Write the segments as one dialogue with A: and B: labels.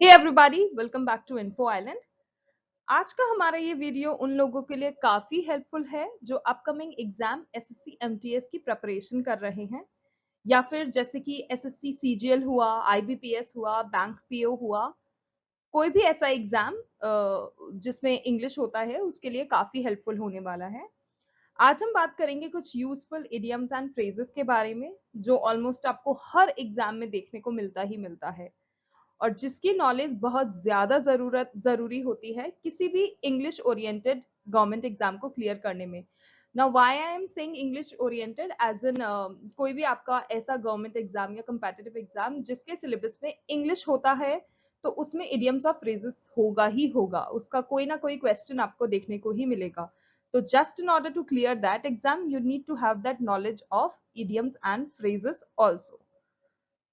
A: Hey everybody, welcome back to info island. आज का हमारा ये वीडियो उन लोगों के लिए काफी हेल्पफुल है जो अपकमिंग एग्जाम एसएससी एमटीएस की प्रिपरेशन कर रहे हैं, या फिर जैसे कि एसएससी सीजीएल हुआ, आईबीपीएस हुआ, बैंक पीओ हुआ, कोई भी ऐसा एग्जाम जिसमें इंग्लिश होता है, उसके लिए काफी हेल्पफुल होने वाला है। आज हम बात करेंगे कुछ यूजफुल इडियम्स एंड फ्रेजेस के बारे में, जो ऑलमोस्ट आपको हर एग्जाम में देखने को मिलता ही मिलता है और जिसकी नॉलेज बहुत ज्यादा जरूरी होती है किसी भी इंग्लिश ओरिएंटेड गवर्नमेंट एग्जाम को क्लियर करने में। Now why I am saying English oriented, as in कोई भी आपका ऐसा गवर्नमेंट एग्जाम या कंपेटिटिव एग्जाम जिसके सिलेबस में इंग्लिश होता है, तो उसमें इडियम्स और फ्रेजेस होगा ही होगा, उसका कोई ना कोई क्वेश्चन आपको देखने को ही मिलेगा। तो just in order to clear that exam you need to have that knowledge of idioms and phrases also.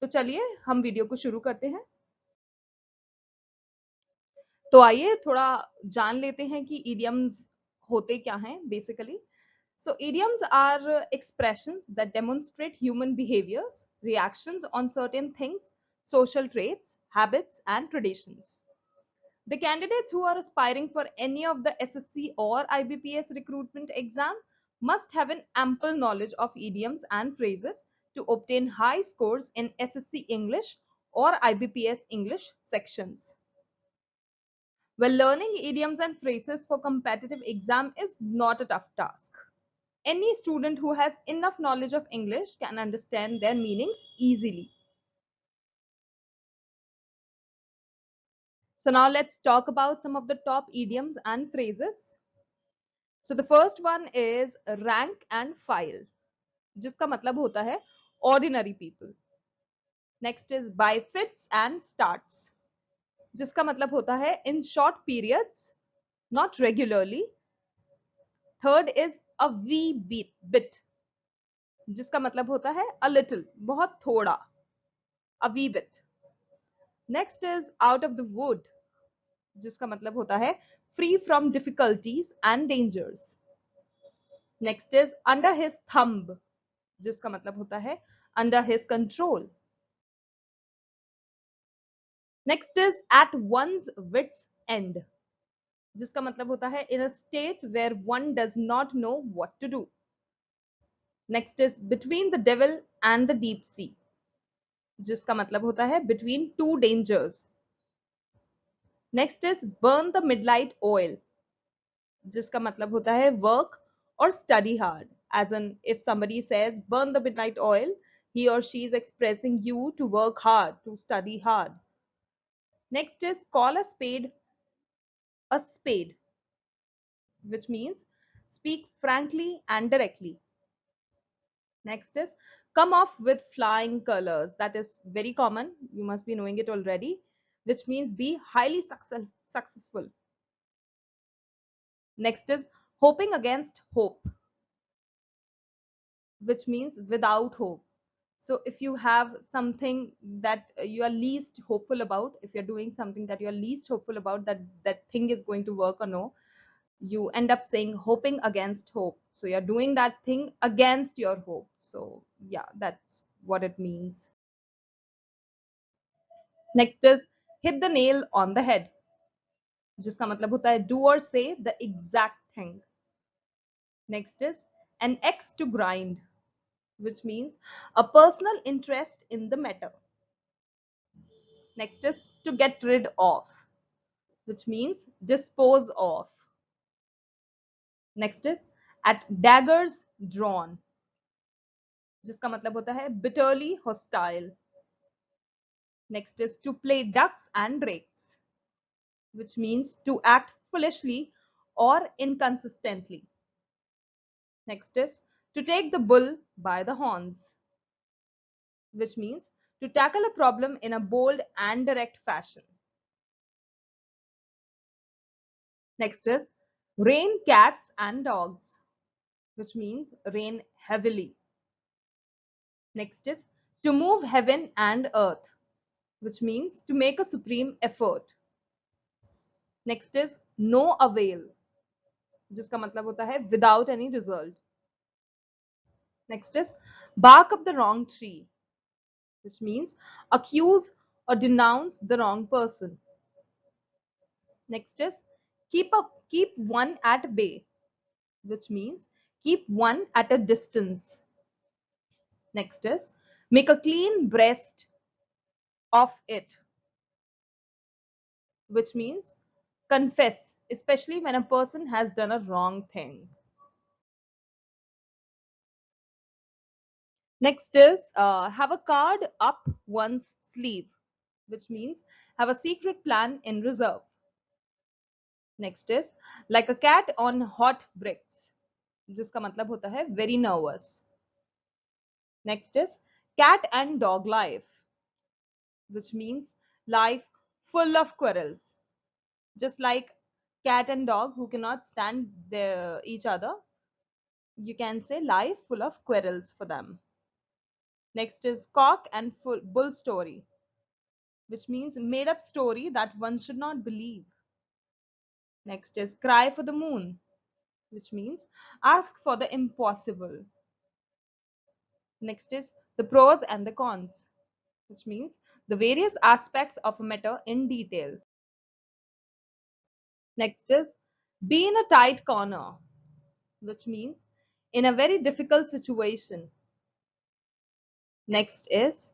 A: तो चलिए हम वीडियो को शुरू करते हैं। तो आइए थोड़ा जान लेते हैं कि idioms होते क्या हैं basically. So idioms are expressions that demonstrate human behaviors, reactions on certain things, social traits, habits, and traditions. The candidates who are aspiring for any of the SSC or IBPS recruitment exam must have an ample knowledge of idioms and phrases to obtain high scores in SSC English or IBPS English sections. Well, learning idioms and phrases for competitive exam is not a tough task. Any student who has enough knowledge of English can understand their meanings easily. So now let's talk about some of the top idioms and phrases. So the first one is rank and file, जिसका मतलब होता है ordinary people. Next is by fits and starts, जिसका मतलब होता है in short periods, not regularly. Third is a wee bit, जिसका मतलब होता है a little, बहुत थोड़ा, a wee bit. Next is out of the wood, जिसका मतलब होता है free from difficulties and dangers. Next is under his thumb, जिसका मतलब होता है under his control. Next is at one's wit's end, जिसका मतलब होता है in a state where one does not know what to do. Next is between the devil and the deep sea, जिसका मतलब होता है between two dangers. Next is burn the midnight oil, जिसका मतलब होता है work or study hard. As in, if somebody says burn the midnight oil, he or she is expressing you to work hard, to study hard. Next is call a spade, which means speak frankly and directly. Next is come off with flying colors. That is very common. You must be knowing it already, which means be highly successful. Next is hoping against hope, which means without hope. So if you have something that you are least hopeful about, if you're doing something that you're least hopeful about, that thing is going to work or no, you end up saying hoping against hope. So you're doing that thing against your hope. So yeah, that's what it means. Next is hit the nail on the head, जिसका मतलब होता है do or say the exact thing. Next is an axe to grind, which means a personal interest in the matter. Next is to get rid of, which means dispose of. Next is at daggers drawn, जिसका मतलब होता है bitterly hostile. Next is to play ducks and drakes, which means to act foolishly or inconsistently. Next is to take the bull by the horns, which means to tackle a problem in a bold and direct fashion. Next is rain cats and dogs, which means rain heavily. Next is to move heaven and earth, which means to make a supreme effort. Next is no avail, जिसका मतलब होता है without any result. Next is bark up the wrong tree, which means accuse or denounce the wrong person. Next is keep one at bay, which means keep one at a distance. Next is make a clean breast of it, which means confess, especially when a person has done a wrong thing. Next is have a card up one's sleeve, which means have a secret plan in reserve. Next is like a cat on hot bricks, जिसका मतलब होता है very nervous. Next is cat and dog life, which means life full of quarrels. Just like cat and dog who cannot stand each other, you can say life full of quarrels for them. Next is cock and bull story, which means made up story that one should not believe. Next is cry for the moon, which means ask for the impossible. Next is the pros and the cons, which means the various aspects of a matter in detail. Next is be in a tight corner, which means in a very difficult situation. Next is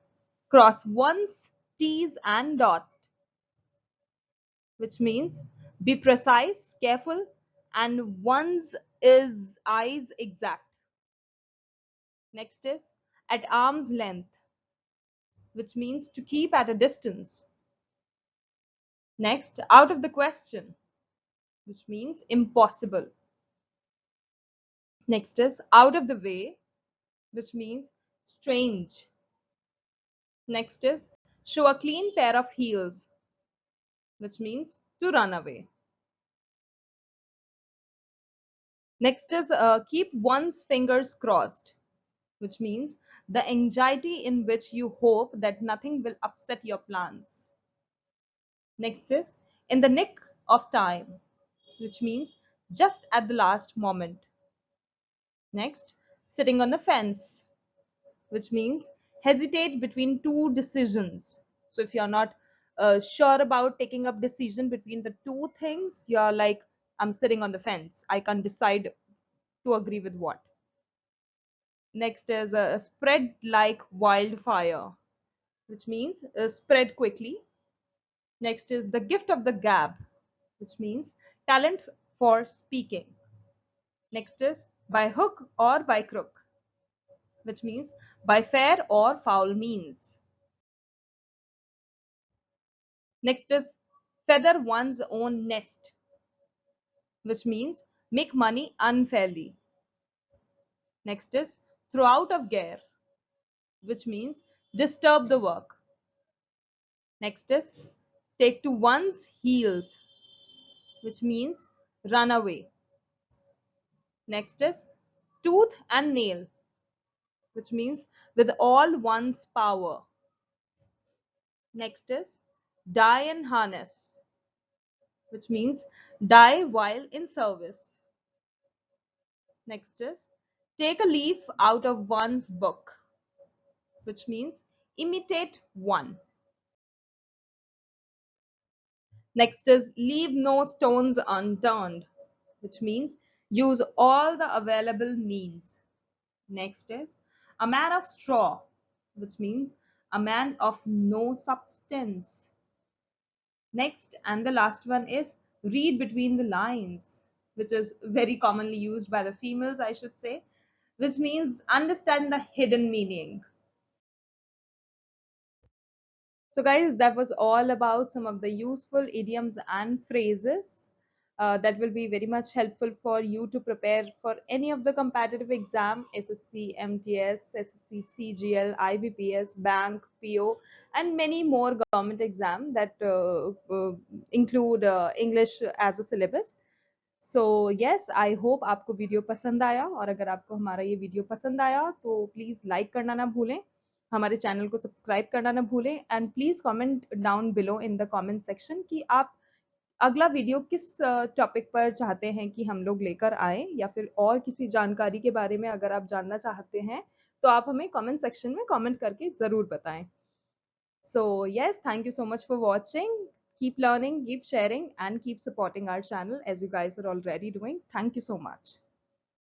A: cross one's T's and dot, which means be precise, careful, and one's is eyes exact. Next is at arm's length, which means to keep at a distance. Next, out of the question, which means impossible. Next is out of the way, which means strange. Next is show a clean pair of heels, which means to run away. Next is keep one's fingers crossed, which means the anxiety in which you hope that nothing will upset your plans. Next is in the nick of time, which means just at the last moment. Next, sitting on the fence, which means hesitate between two decisions. So if you're not sure about taking up decision between the two things, you're like, I'm sitting on the fence. I can't decide to agree with what. Next is spread like wildfire, which means spread quickly. Next is the gift of the gab, which means talent for speaking. Next is by hook or by crook, which means by fair or foul means. Next is feather one's own nest, which means make money unfairly. Next is throw out of gear, which means disturb the work. Next is take to one's heels, which means run away. Next is tooth and nail, which means with all one's power. Next is die and harness, which means die while in service. Next is take a leaf out of one's book, which means imitate one. Next is leave no stones unturned, which means use all the available means. Next is a man of straw, which means a man of no substance. Next and the last one is read between the lines, which is very commonly used by the females, I should say, which means understand the hidden meaning. So guys, that was all about some of the useful idioms and phrases that will be very much helpful for you to prepare for any of the competitive exam, SSC, MTS, SSC, CGL, IBPS, Bank, PO, and many more government exam that include English as a syllabus. So yes I hope आपको video पसंद आया, और अगर आपको हमारा ये video पसंद आया तो प्लीज़ लाइक करना ना भूलें, हमारे चैनल को सब्सक्राइब करना ना भूलें, and please comment down below in the comment section कि आप अगला वीडियो किस टॉपिक पर चाहते हैं कि हम लोग लेकर आए, या फिर और किसी जानकारी के बारे में अगर आप जानना चाहते हैं तो आप हमें कमेंट सेक्शन में कमेंट करके ज़रूर बताएं. So yes, thank you so much for watching. Keep learning, keep sharing, and keep supporting our channel as you guys are already doing. Thank you so much.